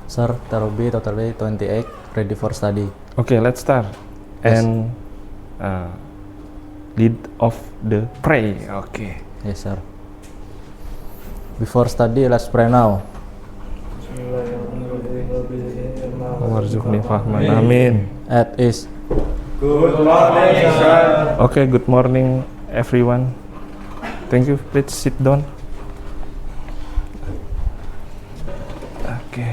Sir, Tarubi totally 28, ready for study. Okay, let's start. Yes. And lead off the pray. Okay. Yes, sir. Before study, let's pray now. Warzuqni fahman. Amin. At is. Good morning, sir. Okay, good morning everyone. Thank you. Please sit down. Oke.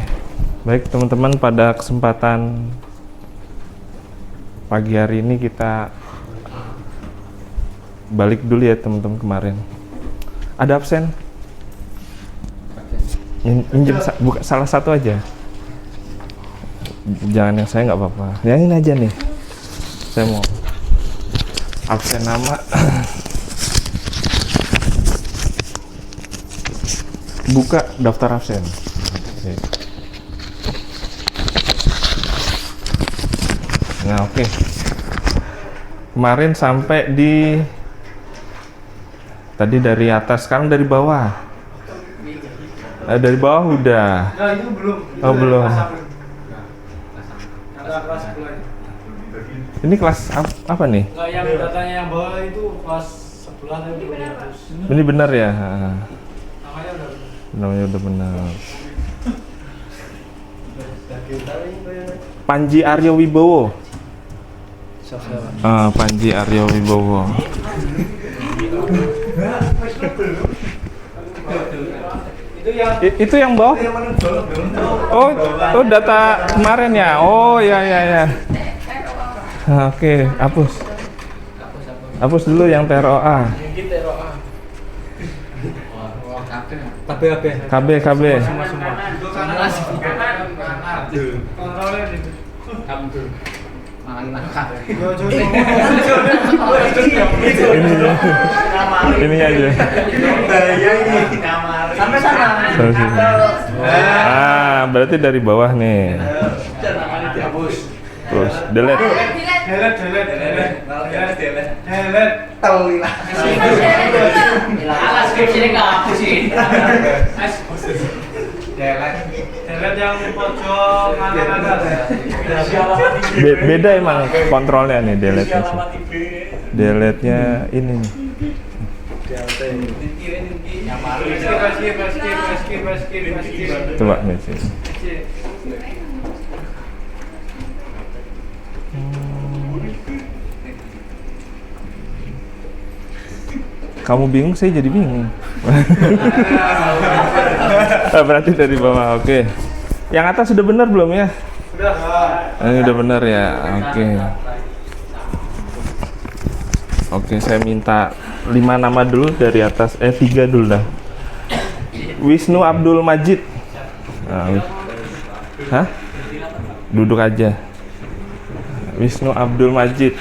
Baik, teman-teman, pada kesempatan pagi hari ini kita balik dulu ya, teman-teman. Kemarin ada absen? Buka salah satu aja. Jangan yang saya, nggak apa-apa. Yang ini aja nih. Saya mau absen nama. Buka daftar absen. Oke. Nah, oke. Kemarin sampai di tadi dari atas, sekarang dari bawah. Dari bawah udah. Nah, itu belum. Oh, belum. Ada kelas sebelah. Ini kelas apa nih? Enggak, yang datanya yang bawah itu kelas sebelah tapi belum dihapus. Ini benar ya? Namanya udah benar. Namanya udah benar. Panji Aryo Wibowo. Panji Aryo Wibowo. Itu yang bawah? Oh, data kemarin ya. Oh, ya. Oke, hapus. Hapus dulu yang TROA. KB. Semua. Kontrolnya itu. Ini aja. Sampai sana. Berarti dari bawah nih. Terus delete. Alas skripsinya nggak hapus sih. Delete yang pojok kanan. Beda emang kontrolnya nih, delete-nya sih. Delete-nya ini nih. Coba nih sih. Kamu bingung, saya jadi bingung. Berarti dari bawah, oke. Yang atas sudah benar belum ya? Sudah. Ini udah benar ya, oke. Oke, saya minta 5 nama dulu dari atas, 3 dulu dah. Wisnu Abdul Majid. Hah? Duduk aja. Wisnu Abdul Majid.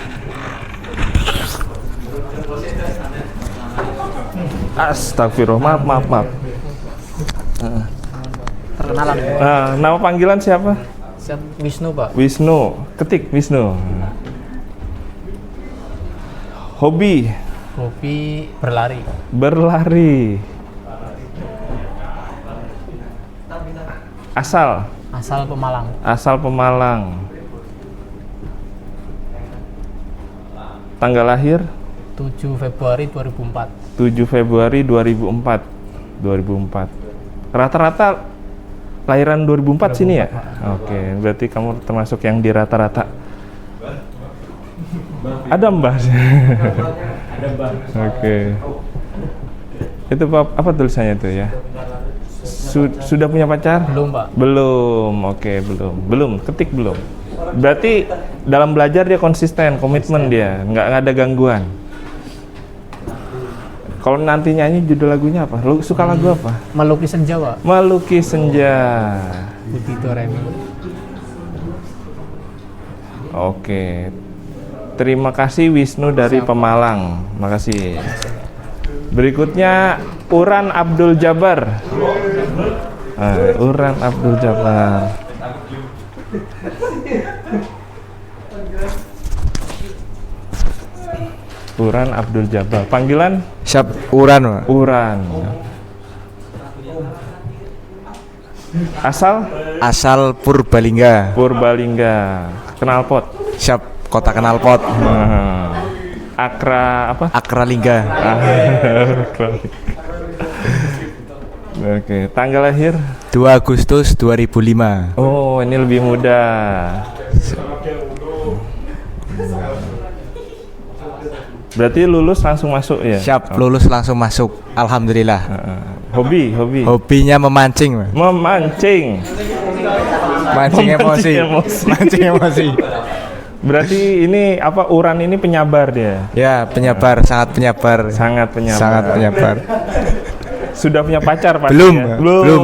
Astagfirullah, maaf. Perkenalan. Nama panggilan siapa? Wisnu, Pak. Wisnu. Ketik Wisnu. Hobi Berlari. berlari. Asal Asal Pemalang. Tanggal lahir 7 Februari 2004. 7 Februari 2004. Rata-rata lahiran 2004 sini ya? Oke, berarti kamu termasuk yang di rata-rata. Ada mbah. Oke. Itu apa tulisannya tuh ya? Sudah punya pacar? Belum, Pak. Belum. Oke, belum. Ketik belum. Berarti dalam belajar dia konsisten, komitmen dia, nggak ada gangguan. Kalau nanti nyanyi judul lagunya apa? Lu suka lagu apa? Melukis Senja, Pak. Melukis Senja. Budi Doremi. Oke. Terima kasih Wisnu dari Pemalang. Makasih. Berikutnya Uran Abdul Jabar. Uran Abdul Jabar. Uran Abdul Jabar. Panggilan? Siap, Uran, Pak. Uran. Asal Asal Purbalingga. Purbalingga. Knalpot. Siap, kota knalpot. Akra apa? Akralingga. Oke, tanggal lahir 2 Agustus 2005. Oh, ini lebih muda. Berarti lulus langsung masuk ya? Siap, lulus langsung masuk. Alhamdulillah. Hobi. Hobinya memancing, Mas. Memancing. Mancing emosi. Mancing emosi. Berarti ini apa, uran ini penyabar dia? Ya, penyabar, sangat penyabar. Sangat penyabar. Sangat penyabar. Sudah punya pacar pasti Belum, ya? belum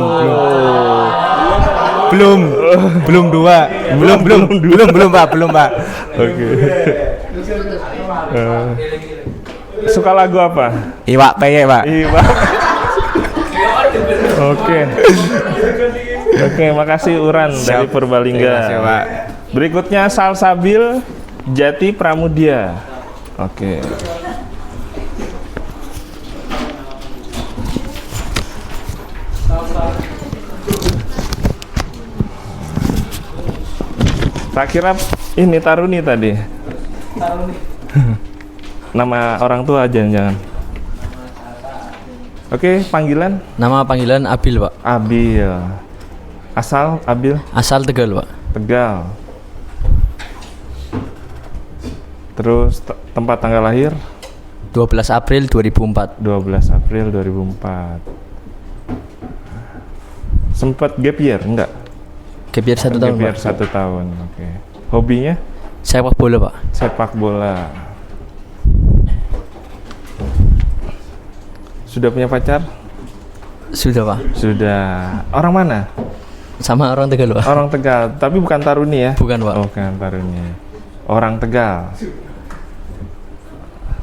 dua. Belum, Pak. Oke. Suka lagu apa? Iwak peyek, Pak. Iwak. Oke, makasih Uran dari Purbalingga. Terima kasih, Pak. Berikutnya Salsabil Jati Pramudia. Oke. Tak kira ini Taruni tadi. Nama orang tua jangan-jangan. Oke, panggilan? Nama panggilan Abil, Pak. Abil. Asal Abil? Asal Tegal, Pak. Tegal. Terus tempat tanggal lahir? 12 April 2004. 12 April 2004. Sempat gap year? Enggak? Gap year 1 tahun, Gap year Pak. 1 tahun, oke. Hobinya? Sepak bola, Pak. Sepak bola. Sudah punya pacar? Sudah, Pak. Sudah. Orang mana? Sama orang Tegal, Pak. Orang Tegal, tapi bukan Taruni ya? Bukan, Pak. Oh, bukan Taruni. Orang Tegal.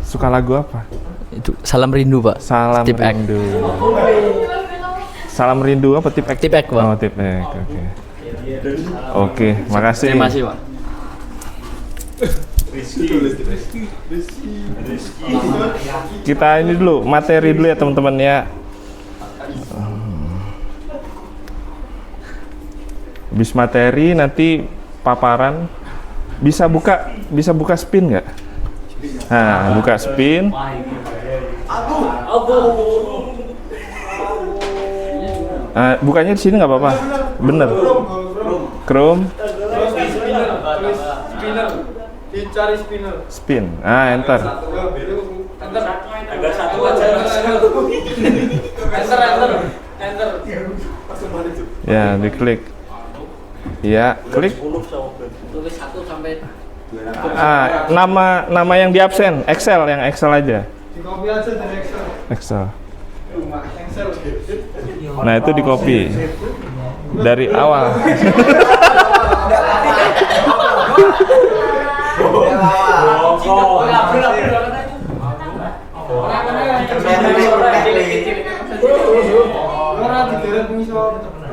Suka lagu apa? Itu Salam Rindu, Pak. Salam Tip X. Rindu. Salam Rindu apa Tip X? Tip X, Pak. Oh, Tip X. Oke. Oke, makasih. Terima kasih, Pak. Kita ini dulu, materi dulu ya teman-teman ya. Habis materi nanti paparan, bisa buka spin nggak? Nah, buka spin. Bukanya di sini nggak apa-apa, bener. Chrome. Dicari spinner. Spin. Enter. Agak satu aja. Enter. Ya, diklik. Ya, klik. Tulis 1 sampai Nama yang di absen, Excel aja. Di copy aja dari Excel. Excel. Excel. Nah, itu di copy dari awal.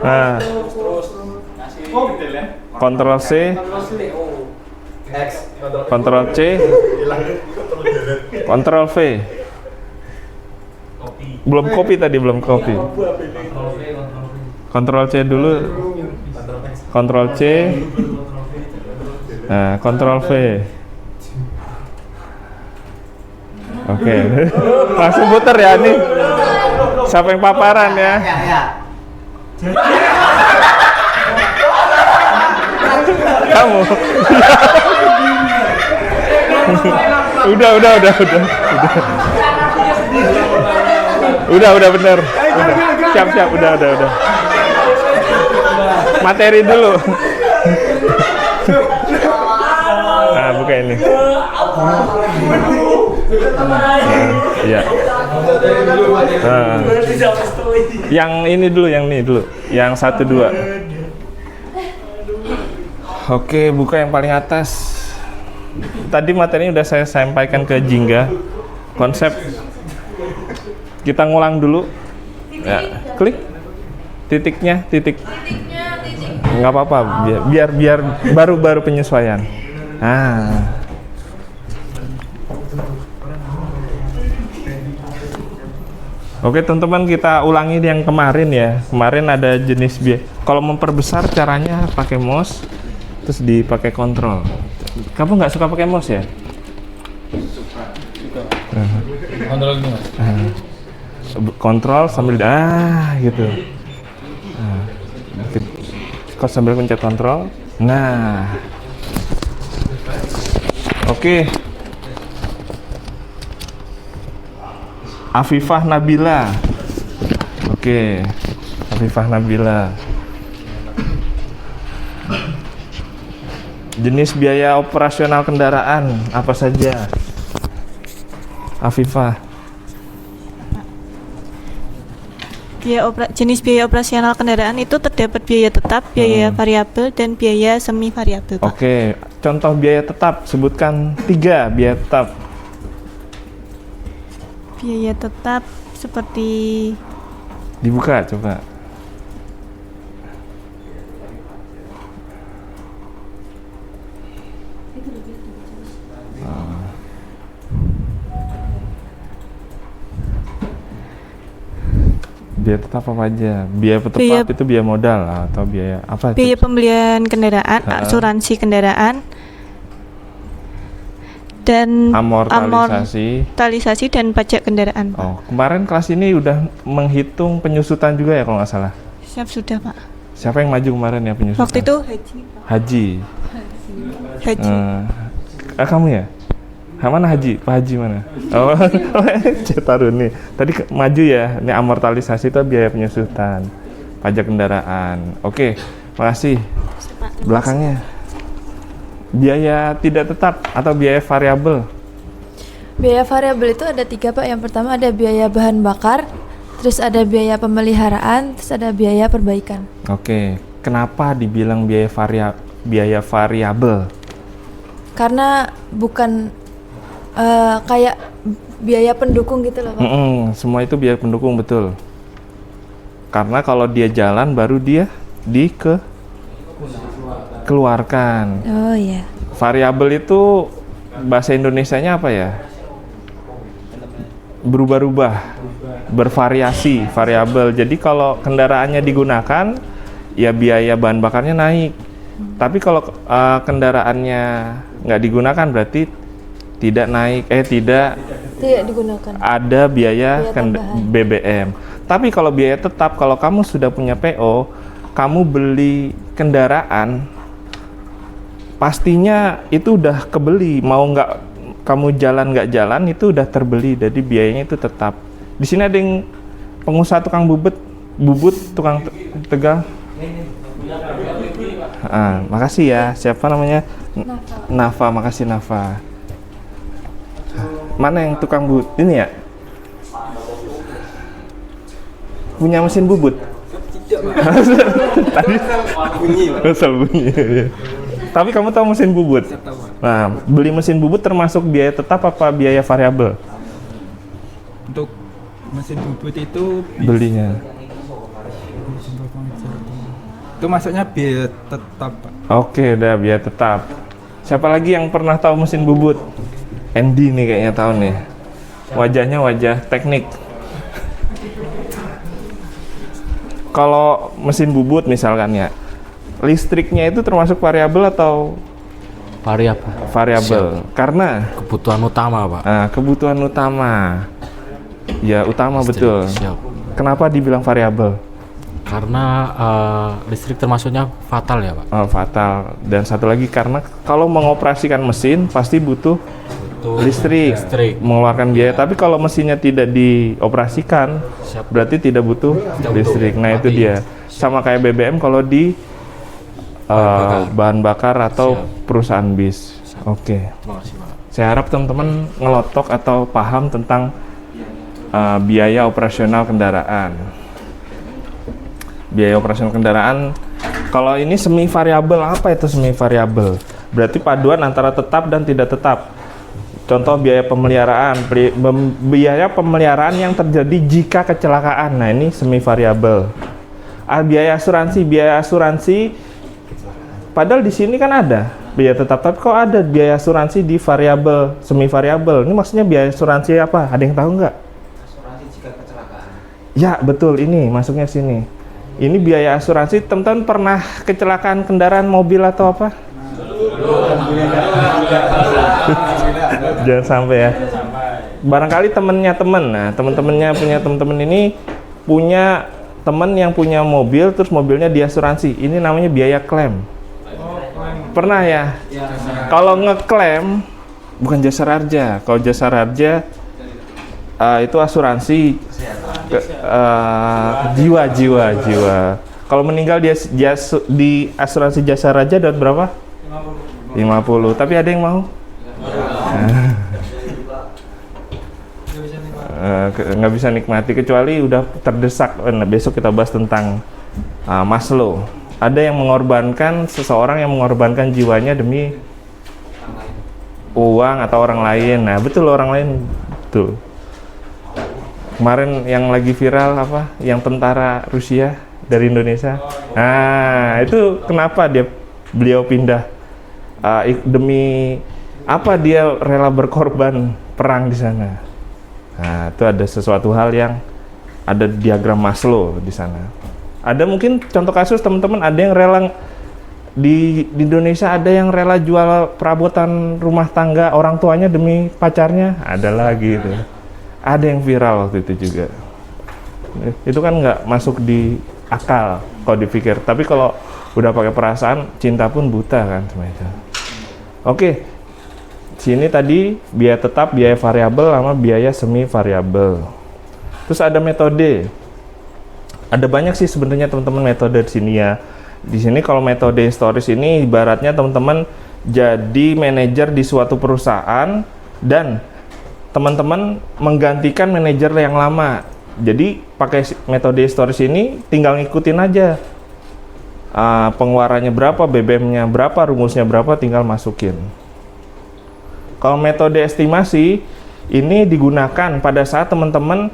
Nah, Ctrl C, Ctrl C, Ctrl V. Belum copy tadi, belum copy. Ctrl C dulu. Ctrl C. Nah, Ctrl V. Oke. Langsung puter ya nih. Siapa yang paparan ya? Kamu. Udah bener. Siap, udah. Materi dulu. Nah, buka ini. Iya. Yang ini dulu, yang 1, 2. Oke, buka yang paling atas. Tadi materinya udah saya sampaikan ke Jingga. Konsep kita ngulang dulu. Ya, klik titiknya. Nggak apa-apa, biar baru penyesuaian. Oke teman-teman, kita ulangi yang kemarin ya. Kemarin ada jenis biaya. Kalau memperbesar caranya pakai mouse, terus dipakai kontrol. Kamu nggak suka pakai mouse ya? Kontrol ini mas. Kontrol sambil gitu. Kau sambil pencet kontrol. Nah, oke. Afifah Nabila. Oke, Afifah Nabila. Jenis biaya operasional kendaraan apa saja? Afifah. Jenis biaya operasional kendaraan itu terdapat biaya tetap, biaya variabel, dan biaya semi variabel, Pak. Oke, contoh biaya tetap, sebutkan 3 biaya tetap. Biaya tetap seperti Dibuka coba. Biaya tetap apa aja? Biaya tetap itu biaya modal atau biaya apa? biaya pembelian kendaraan, asuransi kendaraan, dan amortisasi dan pajak kendaraan, Pak. Oh, kemarin kelas ini udah menghitung penyusutan juga ya kalau nggak salah? Siap sudah, Pak. Siapa yang maju kemarin ya penyusutan? Waktu itu haji, Pak. Haji. Haji. Kamu ya? Mana Haji? Pak Haji mana? Oh, taruh nih. Tadi maju ya. Ini amortisasi itu biaya penyusutan, pajak kendaraan. Oke, makasih. Belakangnya. Biaya tidak tetap atau biaya variabel? Biaya variabel itu ada 3, Pak. Yang pertama ada biaya bahan bakar, terus ada biaya pemeliharaan, terus ada biaya perbaikan. Oke, kenapa dibilang biaya variabel? Karena bukan kayak biaya pendukung gitu loh, Pak. Semua itu biaya pendukung, betul. Karena kalau dia jalan baru dia keluarkan. Oh iya. Variabel itu bahasa Indonesianya apa ya? Berubah-ubah, bervariasi, variabel. Jadi kalau kendaraannya digunakan, ya biaya bahan bakarnya naik. Tapi kalau kendaraannya nggak digunakan, berarti tidak naik, tidak digunakan. Ada biaya BBM. Tapi kalau biaya tetap, kalau kamu sudah punya PO, kamu beli kendaraan, pastinya itu udah kebeli. Mau nggak kamu jalan nggak jalan itu udah terbeli. Jadi biayanya itu tetap. Di sini ada yang pengusaha tukang bubut, tukang tegal. Makasih ya. Siapa namanya? Nafa. Makasih Nafa. Mana yang tukang bubut? Ini ya? Punya mesin bubut? Tadi bunyi. Tapi kamu tahu mesin bubut? Nah, beli mesin bubut termasuk biaya tetap apa biaya variabel? Untuk mesin bubut itu belinya. Itu masuknya biaya tetap, Pak. Oke, udah biaya tetap. Siapa lagi yang pernah tahu mesin bubut? Andy nih kayaknya tahu nih. Wajahnya wajah teknik. Kalau mesin bubut misalkan ya, listriknya itu termasuk variabel atau variabel? Karena kebutuhan utama, Pak. Kebutuhan utama. Ya, utama listrik, betul. Siap. Kenapa dibilang variabel? Karena listrik termasuknya fatal ya, Pak. Fatal. Dan satu lagi karena kalau mengoperasikan mesin pasti butuh listrik, mengeluarkan biaya. Tapi kalau mesinnya tidak dioperasikan, berarti tidak butuh listrik. Nah, itu dia. Sama kayak BBM kalau di bahan bakar atau perusahaan bis. Oke. Saya harap teman-teman ngelotok atau paham tentang biaya operasional kendaraan. Biaya operasional kendaraan. Kalau ini semi variabel, apa itu semi variabel? Berarti paduan antara tetap dan tidak tetap. Contoh biaya pemeliharaan, biaya pemeliharaan yang terjadi jika kecelakaan. Nah, ini semi variabel. Biaya asuransi, padahal di sini kan ada biaya tetap, tapi kok ada biaya asuransi di variabel, semi variabel. Ini maksudnya biaya asuransi apa? Ada yang tahu nggak? Asuransi jika kecelakaan. Ya betul, ini masuknya sini. Ini biaya asuransi. Teman-teman pernah kecelakaan kendaraan mobil atau apa? Jangan sampai ya. Barangkali temennya temen. Nah, teman-temannya punya teman-teman ini punya teman yang punya mobil, terus mobilnya diasuransi. Ini namanya biaya klaim. Pernah ya? Kalau ngeklaim bukan jasa raja. Kalau jasa raja itu asuransi jiwa. Kalau meninggal dia di asuransi jasa raja dapat berapa? 50. Tapi ada yang mau? Nggak bisa nikmati kecuali udah terdesak. Nah, besok kita bahas tentang Maslow. Ada yang mengorbankan, seseorang yang mengorbankan jiwanya demi uang atau orang lain. Nah betul, orang lain tuh. Kemarin yang lagi viral apa? Yang tentara Rusia dari Indonesia. Nah, itu kenapa beliau pindah? Demi apa dia rela berkorban perang di sana? Nah, itu ada sesuatu hal yang ada diagram Maslow di sana. Ada mungkin contoh kasus teman-teman, ada yang rela di Indonesia, ada yang rela jual perabotan rumah tangga orang tuanya demi pacarnya. Ada lagi itu. Ada yang viral waktu itu juga. Itu kan nggak masuk di akal kalau dipikir. Tapi kalau udah pakai perasaan, cinta pun buta kan sama itu. Oke, sini tadi biaya tetap, biaya variabel, sama biaya semi variabel. Terus ada metode. Ada banyak sih sebenarnya teman-teman metode di sini ya. Di sini kalau metode historis ini ibaratnya teman-teman jadi manajer di suatu perusahaan dan teman-teman menggantikan manajer yang lama. Jadi pakai metode historis ini tinggal ngikutin aja pengeluarannya berapa, BBM-nya berapa, rumusnya berapa, tinggal masukin. Kalau metode estimasi ini digunakan pada saat teman-teman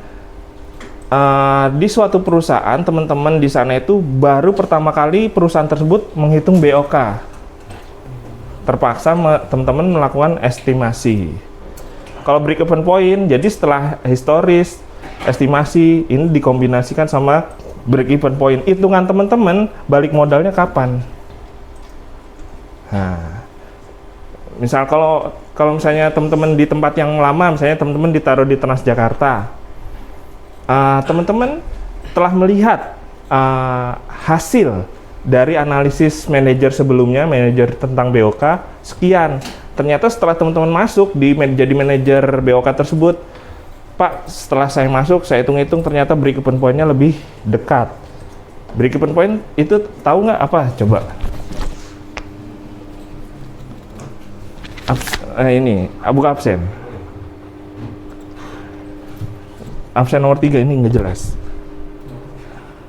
di suatu perusahaan, teman-teman di sana itu baru pertama kali perusahaan tersebut menghitung BOK. Terpaksa teman-teman melakukan estimasi. Kalau break-even point, jadi setelah historis, estimasi, ini dikombinasikan sama break-even point. Hitungan teman-teman balik modalnya kapan? Nah, misal kalau misalnya teman-teman di tempat yang lama, misalnya teman-teman ditaruh di Transjakarta, teman-teman telah melihat hasil dari analisis manajer sebelumnya, manajer tentang BOK, sekian. Ternyata setelah teman-teman masuk jadi manajer BOK tersebut, Pak, setelah saya masuk, saya hitung-hitung ternyata break-even point-nya lebih dekat. Break-even point itu tahu nggak apa? Coba. Ini, buka absen. Absen nomor 3 ini nggak jelas.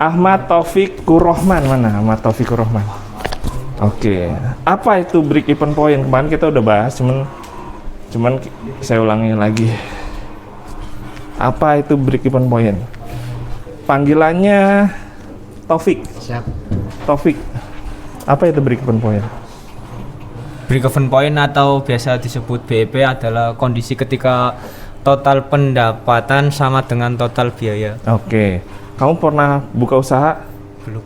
Ahmad Taufik Kurrohman, mana Ahmad Taufik Kurrohman? Oke, apa itu break-even point? Kemarin kita udah bahas, cuman saya ulangi lagi. Apa itu break-even point? Panggilannya Taufik. Siap. Taufik. Apa itu break-even point? Break-even point atau biasa disebut BEP adalah kondisi ketika total pendapatan sama dengan total biaya. Oke. Kamu pernah buka usaha? Belum.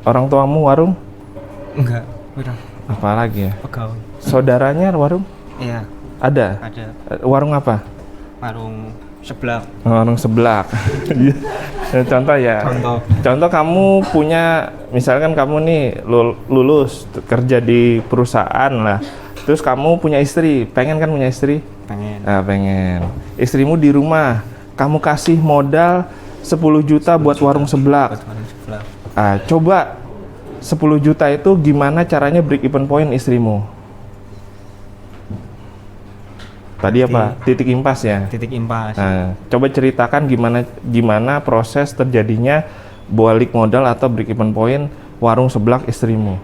Orang tuamu warung? Enggak, kurang. Apa lagi ya? Pegawai. Saudaranya warung? Iya, Ada? ada. Warung apa? Warung seblak. Warung seblak. Contoh ya. Contoh kamu punya, misalkan kamu nih lulus kerja di perusahaan lah. Terus kamu punya istri, pengen kan punya istri? Pengen. Nah, pengen. Istrimu di rumah, kamu kasih modal 10 juta buat warung seblak. Buat warung seblak. Coba 10 juta itu gimana caranya break even point istrimu? Tadi apa? Titik impas ya? Titik impas. Nah, coba ceritakan gimana proses terjadinya balik modal atau break even point warung seblak istrimu.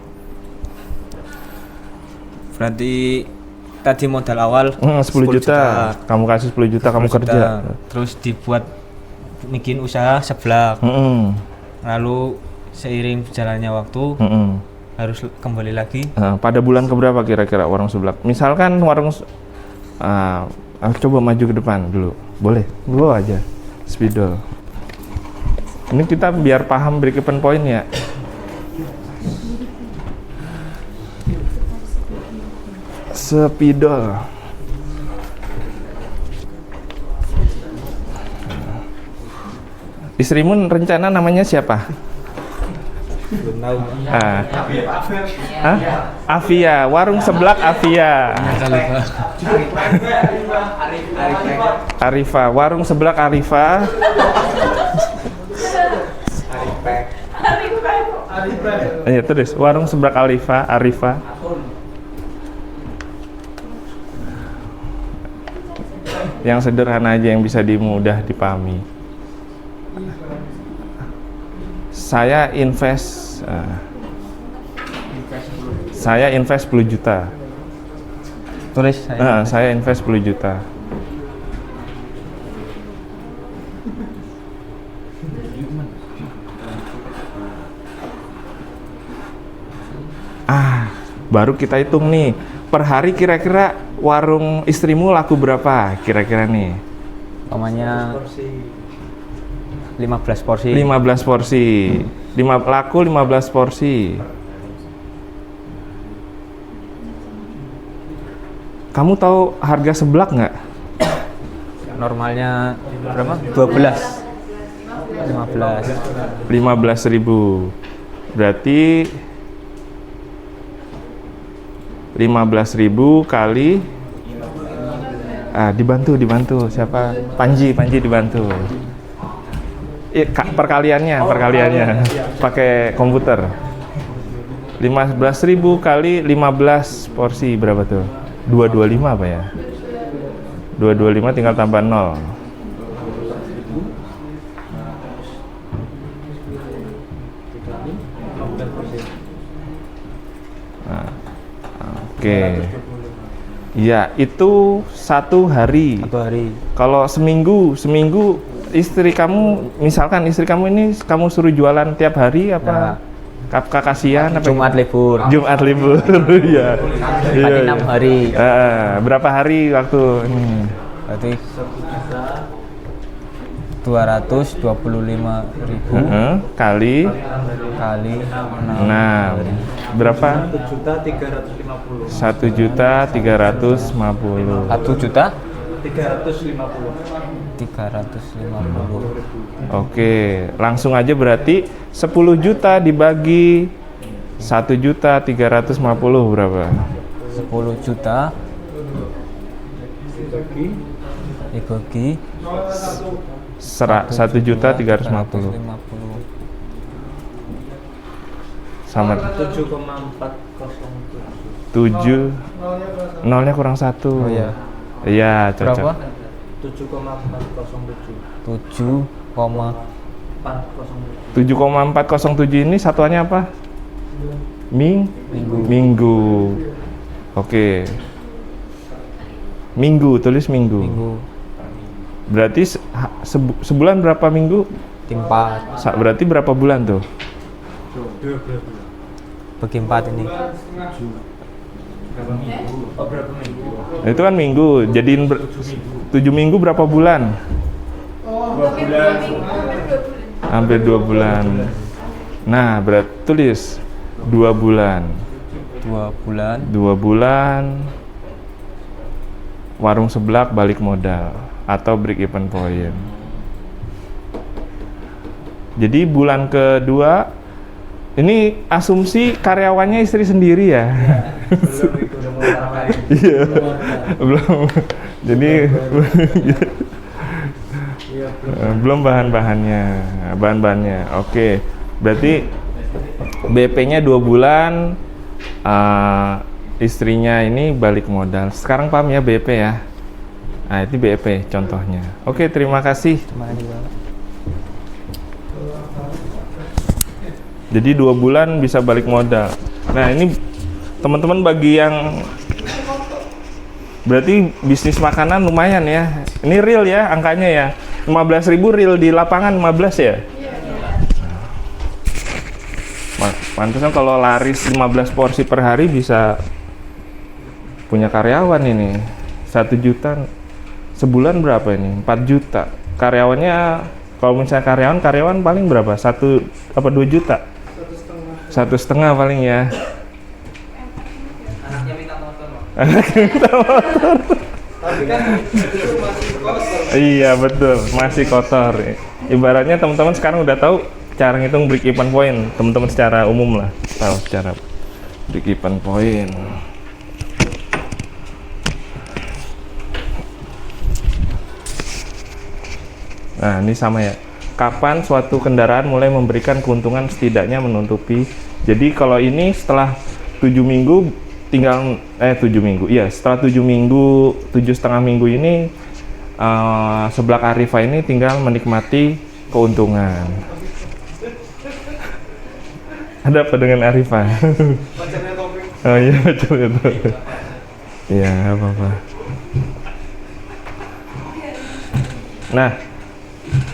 Berarti tadi modal awal 10 juta. Kamu kasih 10 juta, kamu kerja. Terus dibuat bikin usaha seblak. Lalu seiring berjalannya waktu harus kembali lagi. Pada bulan keberapa kira-kira warung seblak? Misalkan warung coba maju ke depan dulu. Boleh? Dulu aja. Spidol. Ini kita biar paham break even point ya. Spidol. Istrimu rencana namanya siapa? Avia, warung seblak Avia. Arifa, warung seblak Arifa. Ya terus, warung seblak Arifa. Yang sederhana aja yang bisa mudah dipahami. Saya invest 10 juta. Tulis Saya invest 10 juta. Baru kita hitung nih, per hari kira-kira warung istrimu laku berapa kira-kira nih? Namanya 15 porsi. 15 porsi. Laku 15 porsi. Kamu tahu harga seblak nggak? Normalnya berapa? 15.000. Berarti 15.000 kali dibantu siapa? Panji dibantu. Perkaliannya pakai komputer. 15.000 kali 15 porsi berapa tuh? 225 apa ya? 225 tinggal tambah 0. Oke. Ya, itu 1 hari. 1 hari. Kalau seminggu istri kamu, misalkan istri kamu ini kamu suruh jualan tiap hari apa? Kasihan apa? Jumat libur. Iya. Berarti 6 hari. Berapa hari waktu ini? Berarti 225.000 kali 6. Berapa? 1.350. 1.350. 350. Oke, langsung aja berarti 10 juta dibagi 1.350 berapa? 10 juta dibagi 1.350 sama 7 nolnya kurang 1. Oh iya. Iya, cocok. Berapa? 7,407 ini satuannya apa? Minggu. Oke. Minggu, tulis minggu. Berarti sebulan berapa minggu? 4. Berarti berapa bulan tuh? Bagi 4 ini. Itu kan minggu. Jadiin 7 minggu berapa bulan? Hampir 2 bulan. Nah, berarti tulis 2 bulan. 2 bulan. Warung seblak balik modal atau break even point. Jadi bulan kedua ini asumsi karyawannya istri sendiri ya. Iya. Belum. Jadi belum bahan-bahannya. Oke. Berarti BP-nya 2 bulan, istrinya ini balik modal. Sekarang paham ya BP ya? Nah, itu BP contohnya. Oke, terima kasih. Jadi 2 bulan bisa balik modal. Nah, ini teman-teman bagi yang berarti bisnis makanan lumayan ya. Ini real ya angkanya ya. 15.000 real di lapangan 15 ya? Pantesan kalau laris 15 porsi per hari bisa punya karyawan ini. 1 juta sebulan berapa ini? 4 juta. karyawannya, kalau misalnya karyawan paling berapa? 1 apa 2 juta? 1,5 paling ya. Anaknya minta motor, Pak. Tapi kan itu masih kotor. Iya betul, masih kotor. Ibaratnya teman-teman sekarang udah tahu cara ngitung break even point, teman-teman secara umum lah tahu secara break even point. Nah ini sama ya. Kapan suatu kendaraan mulai memberikan keuntungan setidaknya menutupi. Jadi kalau ini setelah 7 minggu tinggal 7 minggu. Iya, setelah 7 minggu, 7,5 minggu ini sebelah Arifa ini tinggal menikmati keuntungan. Ada apa dengan Arifa? Oh iya, betul itu. Iya, apa-apa. Nah,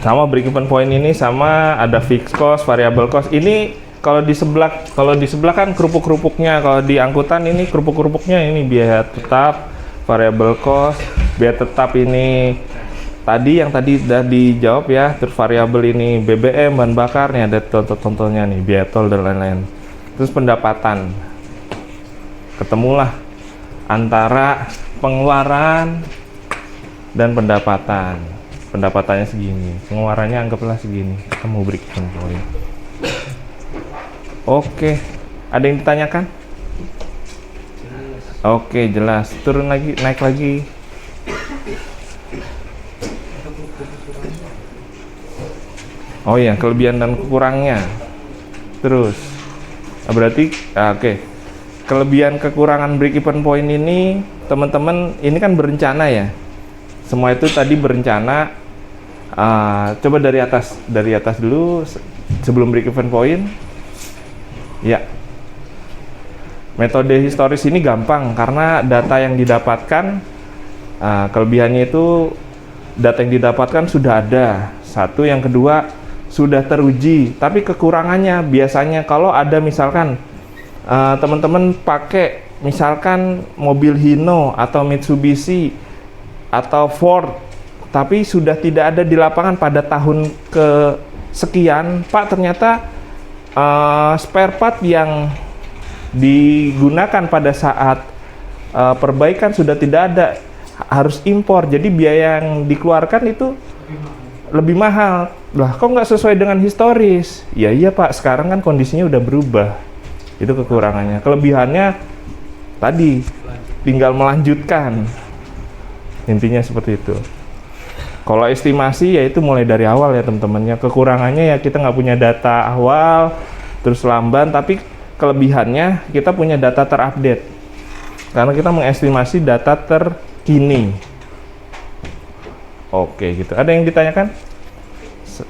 sama break even point ini sama ada fixed cost, variable cost. Ini kalau di sebelah kan kerupuk-kerupuknya, kalau di angkutan ini kerupuk-kerupuknya ini biaya tetap, variable cost, biaya tetap ini tadi yang tadi udah dijawab ya, terus variabel ini BBM, bahan bakar nih ada contoh-contohnya nih, biaya tol dan lain-lain. Terus pendapatan. Ketemulah antara pengeluaran dan pendapatan. Pendapatannya segini, pengeluarannya anggaplah segini, ketemu break even point. Oke, ada yang ditanyakan? Oke, jelas. Turun lagi, naik lagi. Oh iya, kelebihan dan kurangnya. Terus, berarti, oke. Kelebihan kekurangan break even point ini, teman-teman, ini kan berencana ya. Semua itu tadi berencana. Coba dari atas dulu sebelum break even point. Ya, metode historis ini gampang karena data yang didapatkan, kelebihannya itu data yang didapatkan sudah ada. Satu, yang kedua sudah teruji. Tapi kekurangannya biasanya kalau ada misalkan teman-teman pakai misalkan mobil Hino atau Mitsubishi atau Ford, tapi sudah tidak ada di lapangan pada tahun kesekian, Pak, ternyata spare part yang digunakan pada saat perbaikan sudah tidak ada, harus impor, jadi biaya yang dikeluarkan itu lebih mahal. Lah, kok nggak sesuai dengan historis? Ya iya Pak, sekarang kan kondisinya udah berubah. Itu kekurangannya. Kelebihannya tadi tinggal melanjutkan. Intinya seperti itu. Kalau estimasi ya itu mulai dari awal ya teman-temannya. Kekurangannya ya kita nggak punya data awal, terus lamban, tapi kelebihannya kita punya data terupdate. Karena kita mengestimasi data terkini. Oke gitu. Ada yang ditanyakan?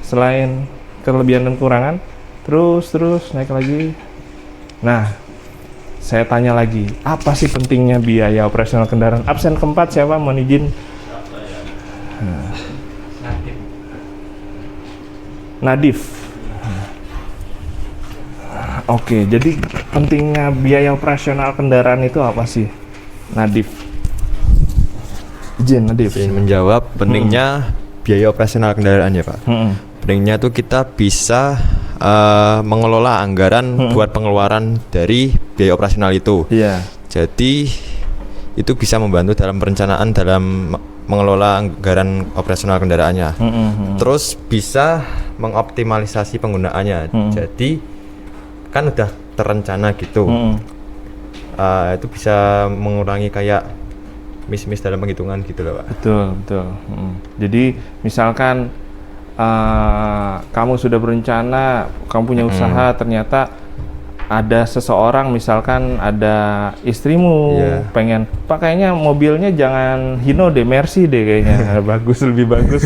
Selain kelebihan dan kekurangan, terus naik lagi. Nah, saya tanya lagi, apa sih pentingnya biaya operasional kendaraan? Absen keempat siapa? Mohon izin. Nadif. Oke, jadi pentingnya biaya operasional kendaraan itu apa sih, Nadif? Izin, Nadif. Ingin menjawab pentingnya biaya operasional kendaraan ya Pak. Pentingnya tuh kita bisa mengelola anggaran buat pengeluaran dari biaya operasional itu. Iya. Jadi itu bisa membantu dalam perencanaan dalam mengelola anggaran operasional kendaraannya. Terus bisa mengoptimalisasi penggunaannya. Jadi kan udah terencana gitu. Itu bisa mengurangi kayak miss dalam penghitungan gitu loh Pak. Betul. Jadi misalkan kamu sudah berencana, kamu punya usaha, ternyata ada seseorang, misalkan ada istrimu pengen, Pak kayaknya mobilnya jangan Hino deh, Mercy deh kayaknya bagus, lebih bagus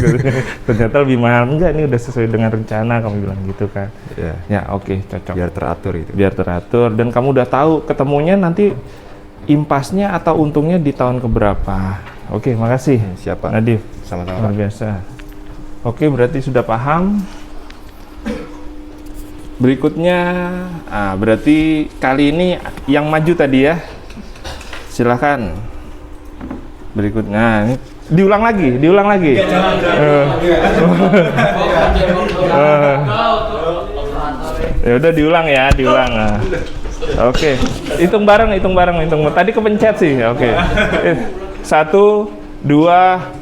ternyata lebih mahal. Enggak, ini udah sesuai dengan rencana, kamu bilang gitu kan. Ya oke, cocok. Biar teratur itu. Biar teratur, dan kamu udah tahu ketemunya nanti impasnya atau untungnya di tahun keberapa. Oke, makasih. Siapa? Nadif. Sama-sama. Luar biasa. Oke, berarti sudah paham. Berikutnya, berarti kali ini yang maju tadi ya. Silahkan. Berikutnya, ini Diulang lagi. Ya udah diulang. Nah. Oke. Hitung bareng. Tadi kepencet sih. Oke. 1, 2,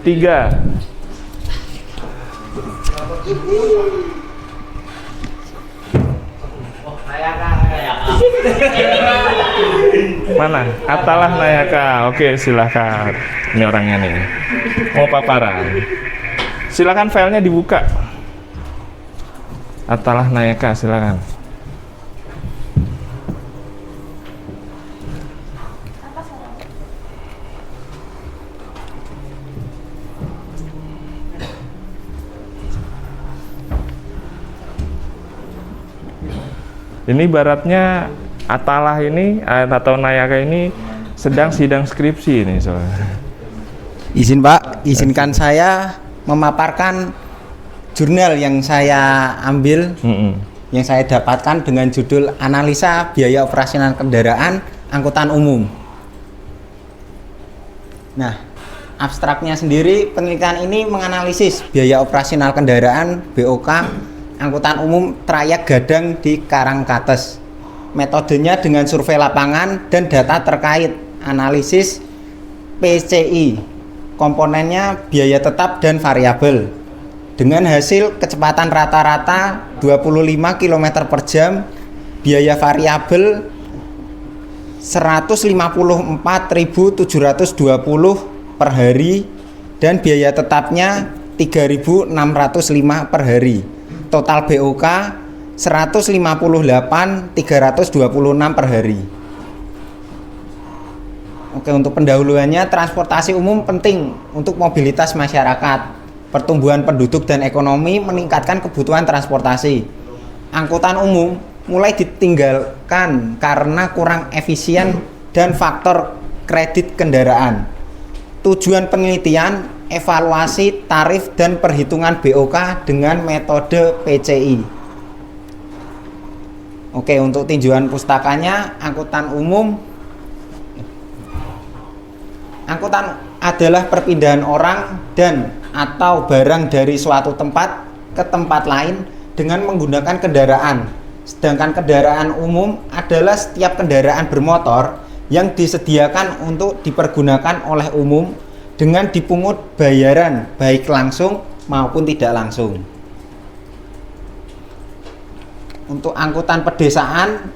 3. Mana? Atalah Nayaka. Oke, silakan. Ini orangnya nih. Mau paparan. Silakan filenya dibuka. Atalah Nayaka, silakan. Ini ibaratnya Atalah ini atau Nayaka ini sedang sidang skripsi ini soalnya. Izin Pak, izinkan saya memaparkan jurnal yang saya ambil, yang saya dapatkan dengan judul Analisa Biaya Operasional Kendaraan Angkutan Umum. Nah, abstraknya sendiri, penelitian ini menganalisis biaya operasional kendaraan BOK angkutan umum trayek Gadang di Karangkates. Metodenya dengan survei lapangan dan data terkait analisis PCI. Komponennya biaya tetap dan variabel. Dengan hasil kecepatan rata-rata 25 km per jam, biaya variabel 154.720 per hari dan biaya tetapnya 3.605 per hari. Total BOK 158.326 per hari. Oke, untuk pendahuluannya, transportasi umum penting untuk mobilitas masyarakat, pertumbuhan penduduk dan ekonomi, meningkatkan kebutuhan transportasi. Angkutan umum mulai ditinggalkan karena kurang efisien dan faktor kredit kendaraan. Tujuan penelitian, evaluasi tarif dan perhitungan BOK dengan metode PCI. Oke, untuk tinjauan pustakanya, angkutan umum. Angkutan adalah perpindahan orang dan atau barang dari suatu tempat ke tempat lain dengan menggunakan kendaraan. Sedangkan kendaraan umum adalah setiap kendaraan bermotor yang disediakan untuk dipergunakan oleh umum dengan dipungut bayaran baik langsung maupun tidak langsung. Untuk angkutan pedesaan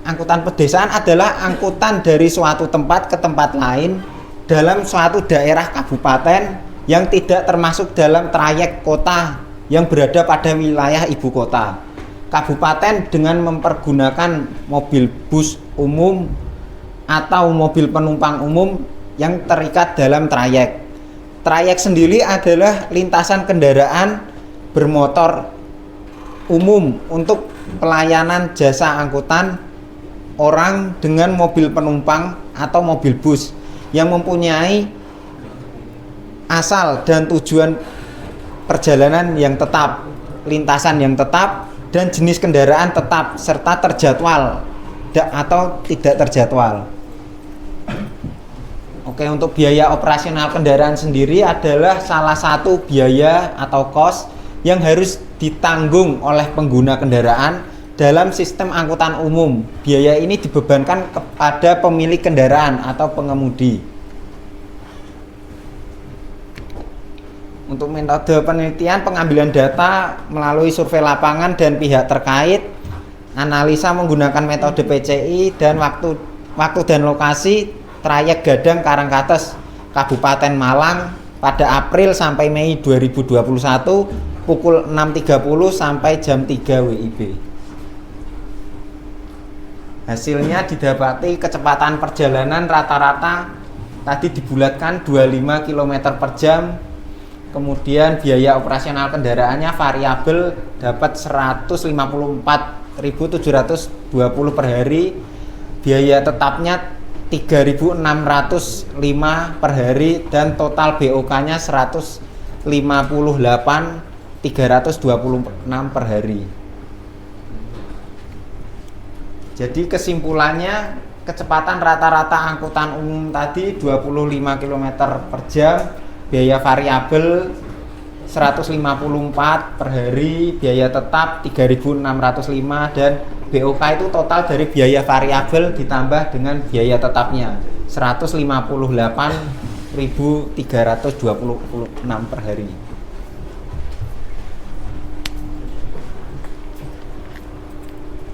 adalah angkutan dari suatu tempat ke tempat lain dalam suatu daerah kabupaten yang tidak termasuk dalam trayek kota yang berada pada wilayah ibu kota. Kabupaten dengan mempergunakan mobil bus umum atau mobil penumpang umum yang terikat dalam trayek. Trayek sendiri adalah lintasan kendaraan bermotor umum untuk pelayanan jasa angkutan orang dengan mobil penumpang atau mobil bus yang mempunyai asal dan tujuan perjalanan yang tetap, lintasan yang tetap, dan jenis kendaraan tetap serta terjadwal atau tidak terjadwal. Oke, untuk biaya operasional kendaraan sendiri adalah salah satu biaya atau cost yang harus ditanggung oleh pengguna kendaraan dalam sistem angkutan umum. Biaya ini dibebankan kepada pemilik kendaraan atau pengemudi. Untuk metode penelitian, pengambilan data melalui survei lapangan dan pihak terkait, analisa menggunakan metode PCI, dan waktu dan lokasi trayek Gadang Karangkates, Kabupaten Malang pada April sampai Mei 2021 pukul 6.30 sampai jam 3 WIB. Hasilnya didapati kecepatan perjalanan rata-rata tadi dibulatkan 25 km per jam. Kemudian biaya operasional kendaraannya variabel dapat 154.720 per hari. Biaya tetapnya 3.605 per hari dan total BOK-nya 158.326 per hari. Jadi kesimpulannya, kecepatan rata-rata angkutan umum tadi 25 km per jam biaya variabel 154 per hari, biaya tetap 3.605, dan BOK itu total dari biaya variabel ditambah dengan biaya tetapnya 158.326 per hari.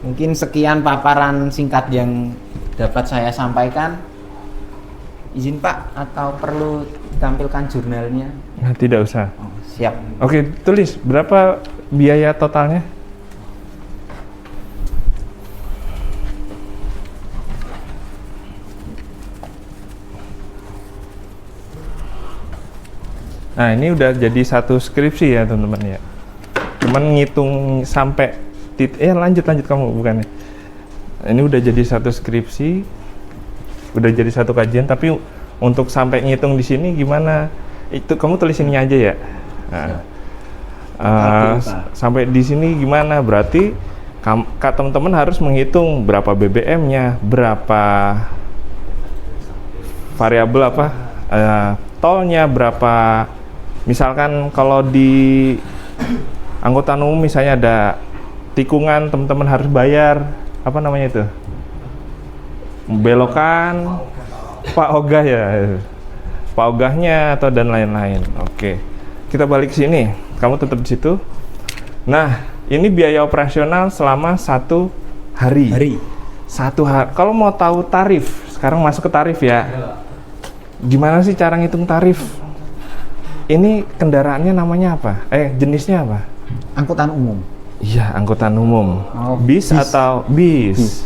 Mungkin sekian paparan singkat yang dapat saya sampaikan. Izin Pak, atau perlu ditampilkan jurnalnya? Nah, tidak usah. Oh, siap. Oke, tulis berapa biaya totalnya? Nah, ini udah jadi satu skripsi ya teman-teman ya. Cuman ngitung sampai lanjut kamu bukannya. Ini udah jadi satu skripsi, udah jadi satu kajian, tapi untuk sampai ngitung di sini gimana? Itu kamu tulis ini aja ya. Nah, sampai di sini gimana? Berarti teman-teman harus menghitung berapa BBM-nya, berapa variabel apa, tolnya berapa. Misalkan kalau di angkutan umum misalnya ada tikungan, teman-teman harus bayar apa namanya itu, belokan, Pak Ogah ya, Pak Ogahnya atau dan lain-lain. Oke, kita balik ke sini, kamu tetap di situ. Nah, ini biaya operasional selama 1 hari. 1 hari. Kalau mau tahu tarif, sekarang masuk ke tarif ya. Gimana sih cara ngitung tarif? Ini kendaraannya namanya apa? Jenisnya apa? Angkutan umum. Iya, angkutan umum. Oh, bis atau bis.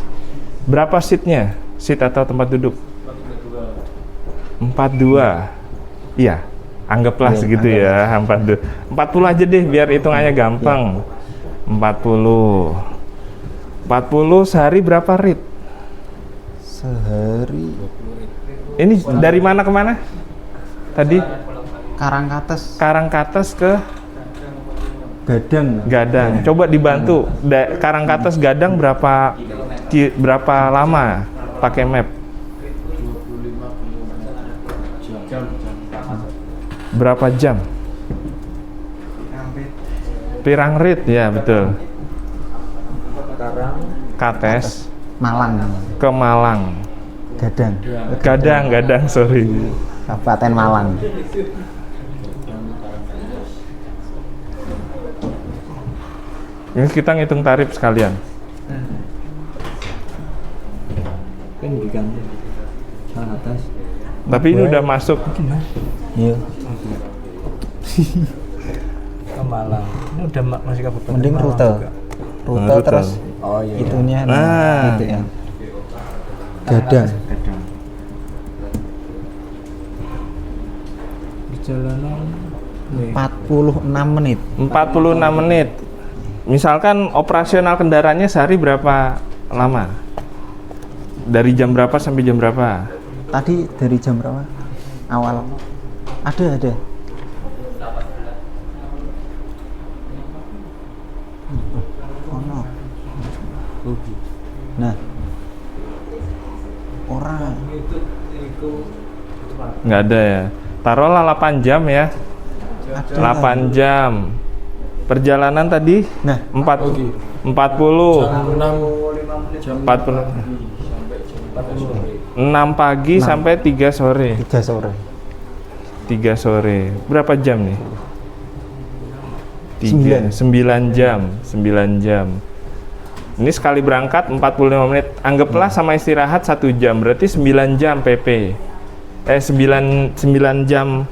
Berapa seatnya? Seat atau tempat duduk? 42. Iya, anggaplah segitu ya, 42. 40 aja deh biar hitungannya gampang. 40 sehari berapa rit? Sehari. Ini dari mana ke mana? Tadi? Karangkates ke Gadang. Coba dibantu. Karangkates Gadang berapa lama pakai map? Berapa jam? Pirang rit ya, betul. Kates Malang. Ke Malang. Gadang, sorry. Kabupaten Malang. Ini kita ngitung tarif sekalian. Tapi ini udah masuk. Iya. Ke Malang. Ini udah masih kabupaten. Mending rute. Rute terus. Oh iya. Itunya gitu ya. Gadang. Perjalanan 46 menit. 46 menit. Misalkan operasional kendaraannya sehari berapa lama? Dari jam berapa sampai jam berapa? Tadi dari jam berapa? Awal. Ada. Oh no. Nah. Orang. Nggak ada ya. Taruhlah 8 jam ya. 8 jam. Perjalanan tadi? Nah, 40. 6 pagi sampai 3 sore. 3 sore. Berapa jam nih? 9 jam. Ini sekali berangkat 45 menit. Anggaplah sama istirahat 1 jam. Berarti 9 jam PP. 9 jam.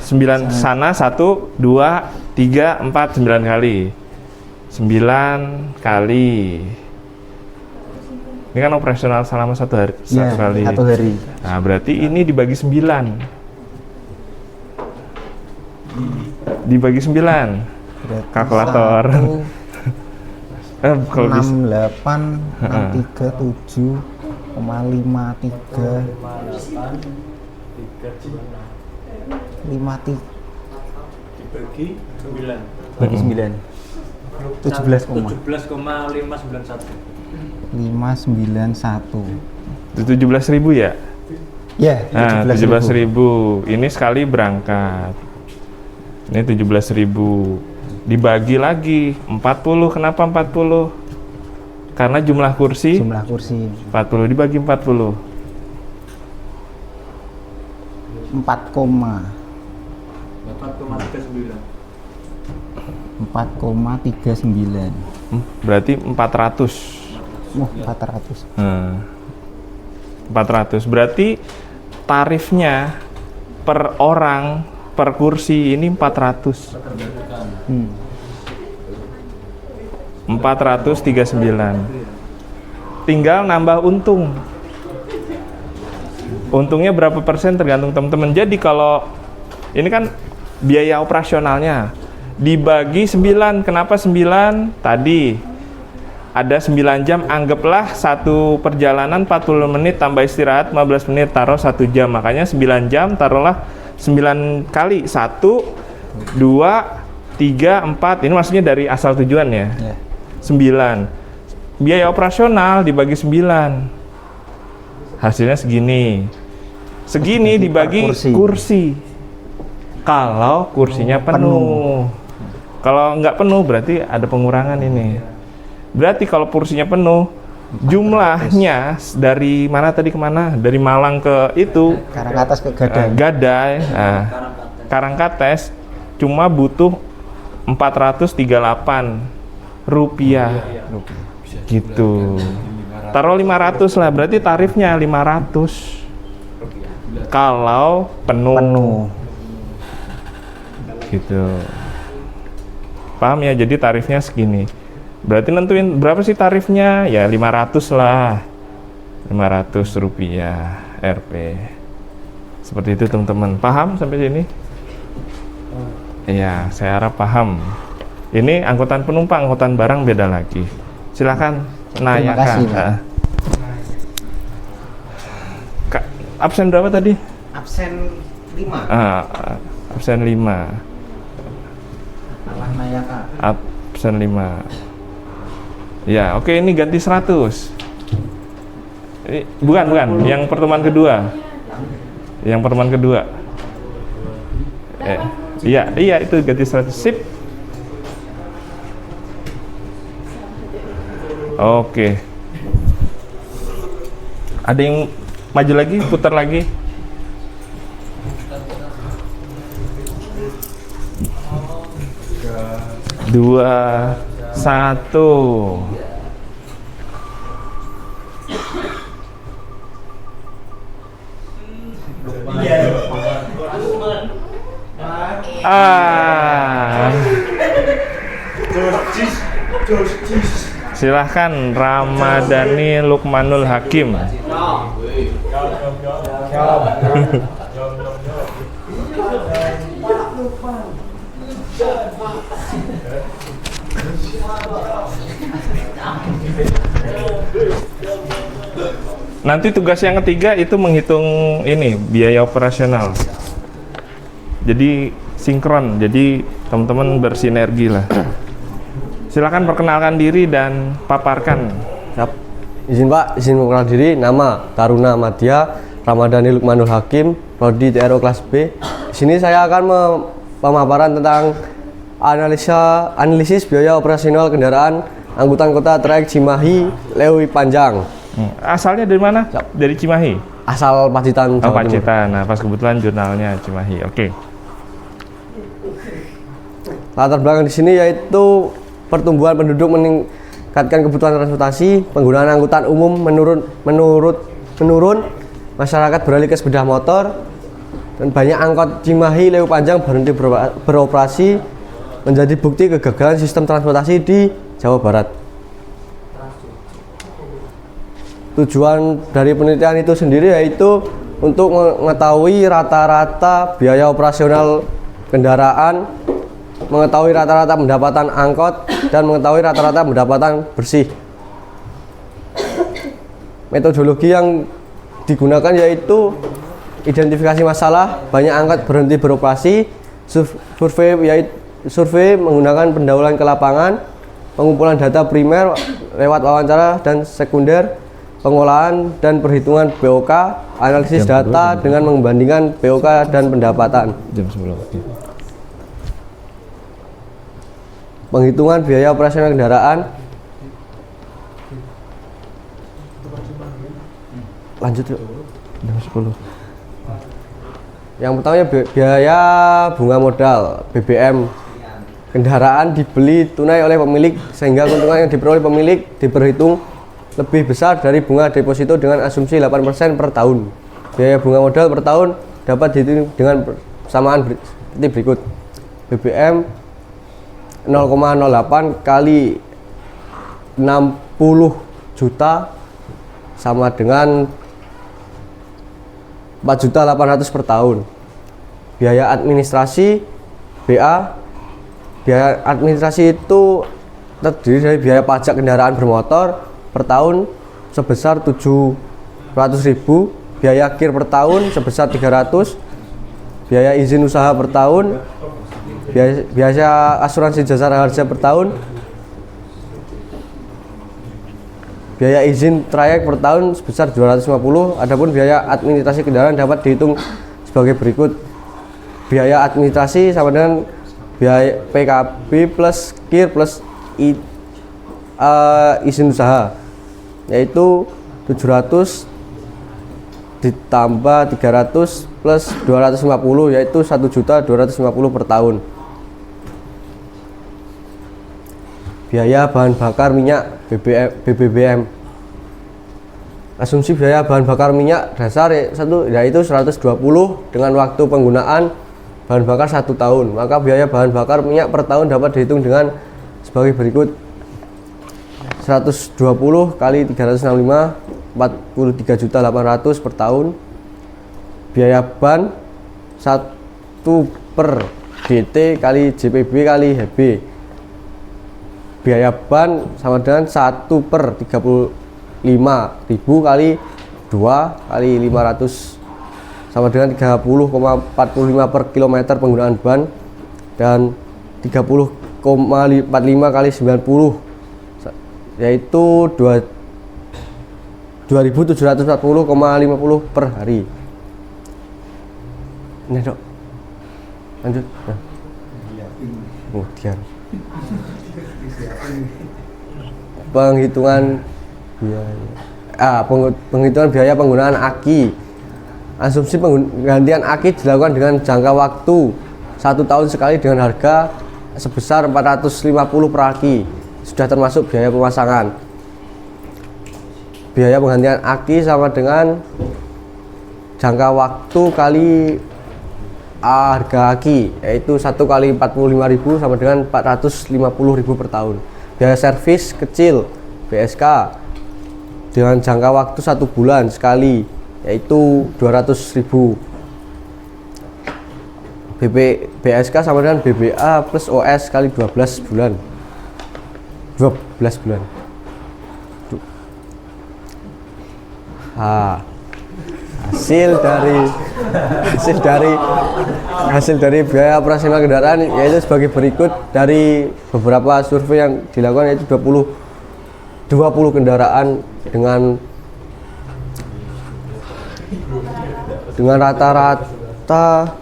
9 sana 1, 2, 3, 4, 9 kali. 9 kali. Ini kan operasional selama 1 hari. Ya, 1 kali. 1 hari. Nah, berarti ini dibagi 9. Dibagi 9. Berarti Kalkulator. Kalau 68 637 53 bagi 9 17,591 17.000 ya? Ya, Nah, 17.000. Ini sekali berangkat. Ini 17.000. Dibagi lagi 40. Kenapa 40? Karena jumlah kursi. Jumlah kursi 40 dibagi 40. 4,39. Berarti 400. Wah, 400. 400. Berarti tarifnya per orang per kursi ini 400. 439. Tinggal nambah untung. Untungnya berapa persen tergantung teman-teman. Jadi kalau ini kan biaya operasionalnya dibagi 9. Kenapa 9? Tadi ada 9 jam, anggaplah satu perjalanan 40 menit tambah istirahat 15 menit, taruh 1 jam. Makanya 9 jam taruhlah 9 kali 1, 2, 3, 4. Ini maksudnya dari asal tujuan ya. 9. Biaya operasional dibagi 9. Hasilnya segini. Segini dibagi kursi. Kalau kursinya penuh. Kalau nggak penuh berarti ada pengurangan ini. Berarti kalau kursinya penuh, jumlahnya dari mana tadi kemana? Dari Malang ke itu. Karangkates ke Gadai. Gadai. Nah, Karangkates cuma butuh 438 rupiah. Gitu. Taruh 500 lah, berarti tarifnya 500. Kalau penuh. Gitu. Paham ya? Jadi tarifnya segini. Berarti nentuin berapa sih tarifnya? Ya 500 lah. 500 rupiah Rp. Seperti itu teman-teman. Paham sampai sini? Iya, saya harap paham. Ini angkutan penumpang, angkutan barang beda lagi. Silakan nanyakan. Absen berapa tadi? Absen 5. Absen 5. Salah Nayaka. Absen 5. Ya, oke, ini ganti 100. Ini, bukan, yang pertemuan kedua. Yang pertemuan kedua. Iya, itu ganti 100. Sip. Oke. Ada yang maju lagi, putar lagi. Dua, 1. Silahkan Ramadhani Lukmanul Hakim. Nanti tugas yang ketiga itu menghitung ini biaya operasional. Jadi sinkron, jadi teman-teman bersinergi lah. Silakan perkenalkan diri dan paparkan. Siap. Izin Pak, izin memperkenalkan diri. Nama Taruna Madya Ramadhani Lukmanul Hakim, Prodi TRO kelas B. Di sini saya akan pemaparan tentang analisis biaya operasional kendaraan angkutan kota trayek Cimahi Lewi Panjang. Asalnya dari mana? Siap. Dari Cimahi. Asal Pacitan. Oh, Pacitan. Nah, pas kebetulan jurnalnya Cimahi. Oke. Latar belakang di sini yaitu pertumbuhan penduduk meningkatkan kebutuhan transportasi, penggunaan angkutan umum menurun, masyarakat beralih ke sepeda motor, dan banyak angkot Cimahi Lewi Panjang berhenti beroperasi, menjadi bukti kegagalan sistem transportasi di Jawa Barat. Tujuan dari penelitian itu sendiri yaitu untuk mengetahui rata-rata biaya operasional kendaraan, mengetahui rata-rata pendapatan angkot, dan mengetahui rata-rata pendapatan bersih. Metodologi yang digunakan yaitu identifikasi masalah, banyak angkot berhenti beroperasi, survei menggunakan pendahuluan ke lapangan, pengumpulan data primer lewat wawancara dan sekunder, pengolahan dan perhitungan BOK, analisis data dengan membandingkan BOK dan pendapatan. Jam 10. Penghitungan biaya operasional kendaraan. Lanjut yuk. Jam 10. Yang pertama biaya bunga modal BBM. Kendaraan dibeli tunai oleh pemilik sehingga keuntungan yang diperoleh pemilik diperhitung lebih besar dari bunga deposito dengan asumsi 8% per tahun. Biaya bunga modal per tahun dapat dihitung dengan persamaan seperti berikut. BBM 0,08 kali 60 juta sama dengan 4.800.000 per tahun. Biaya administrasi BA. Biaya administrasi itu terdiri dari biaya pajak kendaraan bermotor per tahun sebesar 700.000, biaya kir per tahun sebesar 300, biaya izin usaha per tahun, biaya asuransi jasa harja per tahun, biaya izin trayek per tahun sebesar 250. Adapun biaya administrasi kendaraan dapat dihitung sebagai berikut. Biaya administrasi sama dengan biaya PKB plus kir plus izin usaha, yaitu 700 ditambah 300 plus 250, yaitu 1.250.000 per tahun. Biaya bahan bakar minyak BBM. Asumsi biaya bahan bakar minyak dasar yaitu 120 dengan waktu penggunaan bahan bakar 1 tahun. Maka biaya bahan bakar minyak per tahun dapat dihitung dengan sebagai berikut. 120 kali 365, 43.800.000 per tahun. Biaya ban 1 per DT kali JPB kali HB. Biaya ban sama dengan 1 per 35.000 kali 2 kali 500 sama dengan 30,45 per kilometer penggunaan ban, dan 30,45 kali 90 yaitu 2.740,50 per hari. Ini dok, lanjut. Nah. Kemudian penghitungan biaya penghitungan biaya penggunaan aki. Asumsi penggantian aki dilakukan dengan jangka waktu 1 tahun sekali dengan harga sebesar 450 per aki, sudah termasuk biaya pemasangan. Biaya penggantian aki sama dengan jangka waktu kali harga aki, yaitu 1 kali 45.000 sama dengan 450.000 per tahun. Biaya servis kecil BSK dengan jangka waktu 1 bulan sekali, yaitu 200.000. BSK sama dengan BBA plus OS kali 12 bulan. 12 bulan. Hasil dari biaya operasional kendaraan yaitu sebagai berikut. Dari beberapa survei yang dilakukan, yaitu 20 kendaraan dengan rata-rata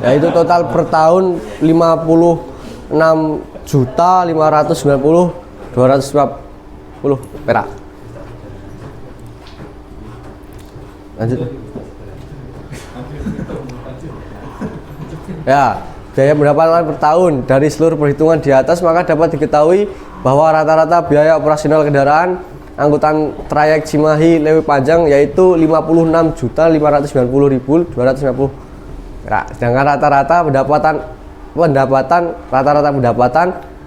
yaitu total per tahun 56.590.250 perak. Lanjut. Ya, biaya pendapatan per tahun dari seluruh perhitungan di atas, maka dapat diketahui bahwa rata-rata biaya operasional kendaraan angkutan trayek Cimahi Lewi Panjang yaitu 56.590.250 perak. Sedangkan rata-rata pendapatan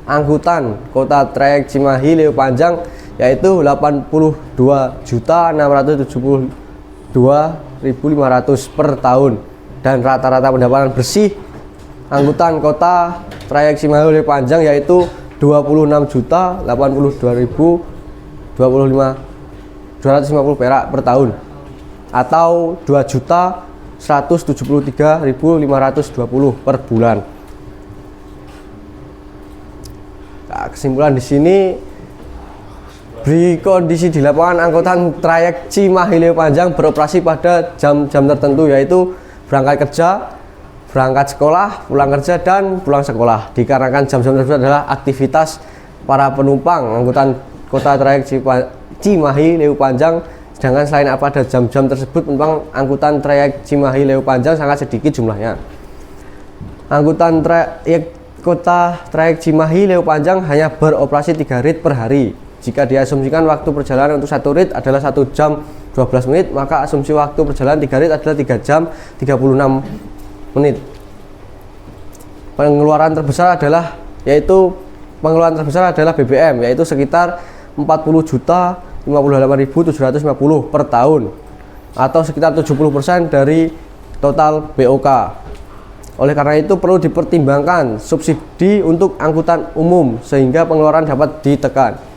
angkutan kota trayek Cimahi Lewi Panjang yaitu 82.672.500 per tahun, dan rata-rata pendapatan bersih angkutan kota trayek Cimahi Lewi Panjang yaitu 26.082.250 perak per tahun, atau 2.173.520 per bulan. Nah, kesimpulan di sini Beri kondisi di lapangan angkutan trayek Cimahi Leo Panjang beroperasi pada jam-jam tertentu, yaitu berangkat kerja, berangkat sekolah, pulang kerja, dan pulang sekolah. Dikarenakan jam-jam tersebut adalah aktivitas para penumpang angkutan kota trayek Cimahi Leo Panjang, sedangkan selain pada jam-jam tersebut penumpang angkutan trayek Cimahi Leo Panjang sangat sedikit jumlahnya. Angkutan trayek kota trayek Cimahi Leo Panjang hanya beroperasi 3 rit per hari. Jika diasumsikan waktu perjalanan untuk 1 rit adalah 1 jam 12 menit, maka asumsi waktu perjalanan 3 rit adalah 3 jam 36 menit. Pengeluaran terbesar adalah BBM, yaitu sekitar 40.058.750 per tahun, atau sekitar 70% dari total BOK. Oleh karena itu perlu dipertimbangkan subsidi untuk angkutan umum sehingga pengeluaran dapat ditekan.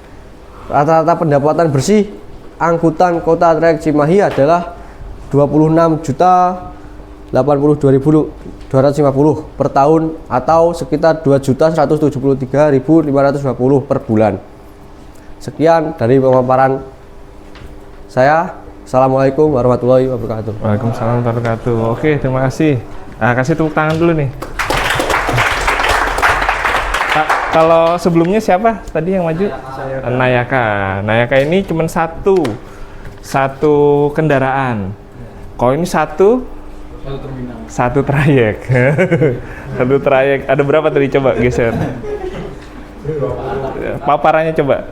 Rata-rata pendapatan bersih angkutan kota trayek Cimahi adalah 26.082.250 per tahun, atau sekitar 2.173.550 per bulan. Sekian dari pemaparan saya. Assalamualaikum warahmatullahi wabarakatuh. Waalaikumsalam warahmatullahi wabarakatuh. Oke, terima kasih. Nah, kasih tepuk tangan dulu nih. Kalau sebelumnya siapa tadi yang maju? Nayaka. Nayaka ini cuma satu kendaraan. Kalau ini satu trayek. Satu trayek. Ada berapa tadi? Coba geser. Paparannya coba.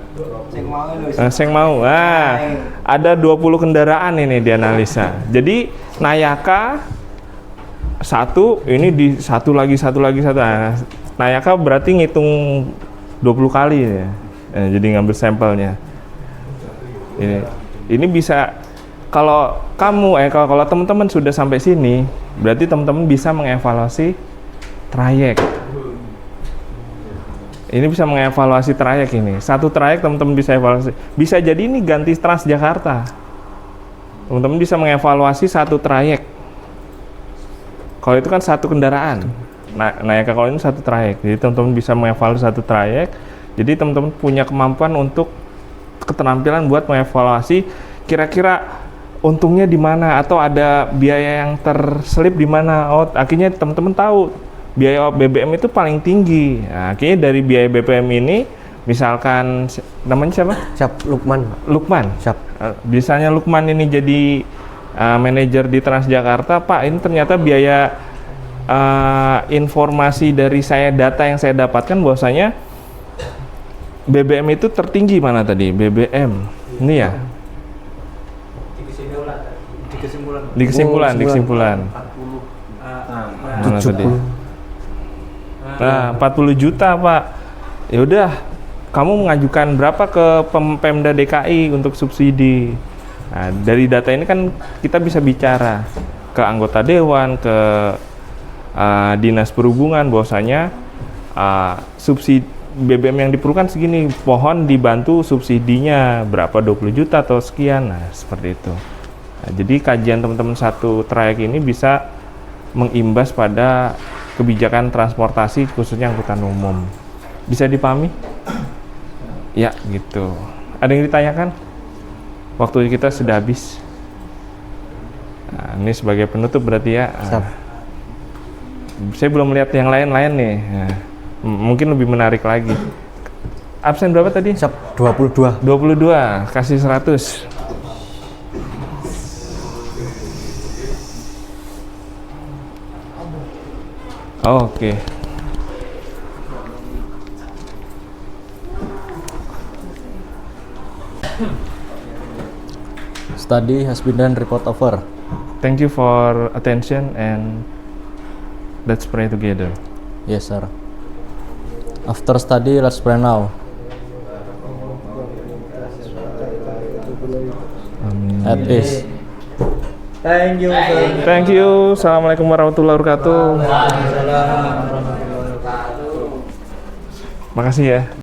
Seng mau. Nah, ada 20 kendaraan ini dianalisa. Jadi Nayaka satu, ini di satu lagi. Nah, Nayaka berarti ngitung 20 kali ya. Jadi ngambil sampelnya. Ini bisa, kalau kamu kalau teman-teman sudah sampai sini, berarti teman-teman bisa mengevaluasi trayek. Ini bisa mengevaluasi trayek ini. Satu trayek teman-teman bisa evaluasi. Bisa jadi ini ganti Transjakarta. Teman-teman bisa mengevaluasi satu trayek. Kalau itu kan satu kendaraan. Nayaka kalau ini satu trayek. Jadi teman-teman bisa mengevaluasi satu trayek. Jadi teman-teman punya kemampuan untuk keterampilan buat mengevaluasi kira-kira untungnya di mana atau ada biaya yang terselip di mana. Oh, akhirnya teman-teman tahu biaya BBM itu paling tinggi. Nah, akhirnya dari biaya BBM ini, misalkan namanya siapa? Lukman. Biasanya Lukman ini jadi manajer di Transjakarta. Pak, ini ternyata biaya informasi dari data yang saya dapatkan bahwasanya BBM itu tertinggi mana tadi? BBM ini ya? Di kesimpulan. Mana tadi? Nah, 40 juta, Pak. Ya udah, kamu mengajukan berapa ke Pemda DKI untuk subsidi? Nah, dari data ini kan kita bisa bicara ke anggota dewan, ke dinas perhubungan bahwasanya subsidi BBM yang diperlukan segini, pohon dibantu subsidinya berapa, 20 juta atau sekian. Nah, seperti itu. Nah, jadi kajian teman-teman satu trayek ini bisa mengimbas pada kebijakan transportasi khususnya angkutan umum. Bisa dipahami? Ya, gitu. Ada yang ditanyakan? Waktu kita sudah habis. Nah, ini sebagai penutup berarti ya. Saya belum melihat yang lain-lain nih. Nah, mungkin lebih menarik lagi. Absen berapa tadi? 22. 22, kasih 100. Oke. Study has been done, report over. Thank you for attention and let's pray together. Yes, sir. After study, let's pray now. At peace. Thank you, sir. Thank you. Assalamualaikum warahmatullahi wabarakatuh. Makasih ya.